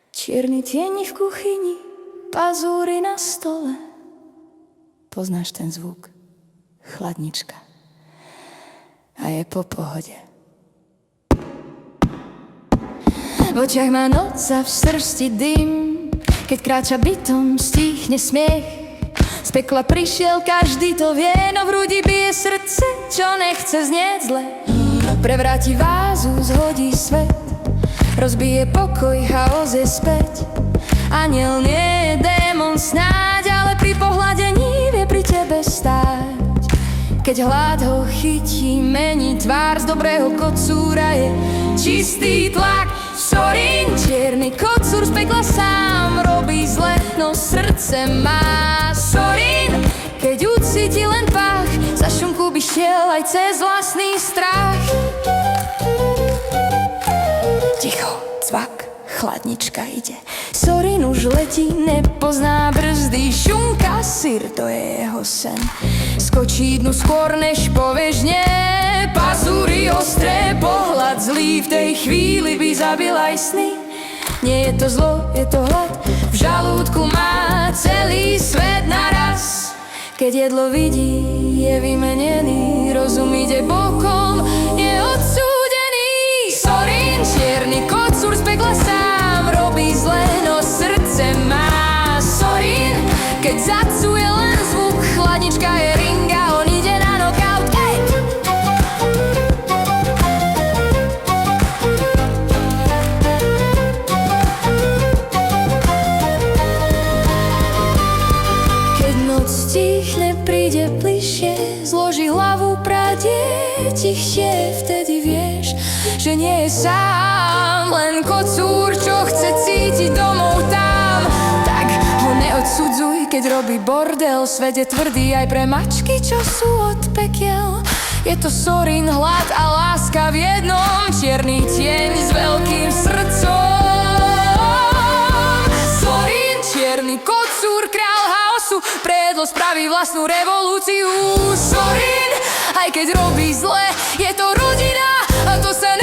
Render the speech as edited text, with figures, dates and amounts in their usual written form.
Čierny tieň v kuchyni, pazúry na stole. Poznáš ten zvuk? Chladnička. A je po pohode. V očiach má noc a v srsti dym. Keď kráča bytom, stíchne smiech. Z pekla prišiel, každý to vie, no v hrudi bije srdce, čo nechce znieť zle. Prevráti vázu, zhodí svet, rozbije pokoj, chaos je späť. Aniel nie je démon snáď, ale pri pohľadení vie pri tebe stáť. Keď hlad ho chytí, mení tvár, z dobrého kocúra je čistý tlak. Sorín, čierny kocúr z pekla sám robí zle, no srdce má. Sorín, keď ucíti len pach, za šunku by šiel aj cez vlastný strach. Ticho, cvak, chladnička ide. Sorín už letí, nepozná brzdy. Šunka, syr, to je jeho sen. Skočí dnu skôr, než povieš nie. Pazúry ostré, pohľad zlý, v tej chvíli by zabil aj sny. Nie je to zlo, je to hlad, v žalúdku má celý svet naraz. Keď jedlo vidí, je vymenený, rozum ide bokom, je odsúdený. Sorín, čierny kocúr z pekla sám robí zle, no srdce má. Sorín, keď zacuje len zvuk, chladnička je ring a on ide na knockout. Keď noc stichne, príde bližšie, zloží hlavu, prádie tichšie, vtedy vieš, že nie je sám, len kocúr, čo chce cítiť domov tam. Tak ho neodsudzuj, keď robí bordel, svet je tvrdý aj pre mačky, čo sú od pekiel. Je to Sorín, hlad a láska v jednom, čierny tieň s veľkým srdcom. Sorín, čierny kocúr, kráľ chaosu, prejedlo spraví vlastnú revolúciu. Sorín, aj keď robí zle, je to rodina a to sa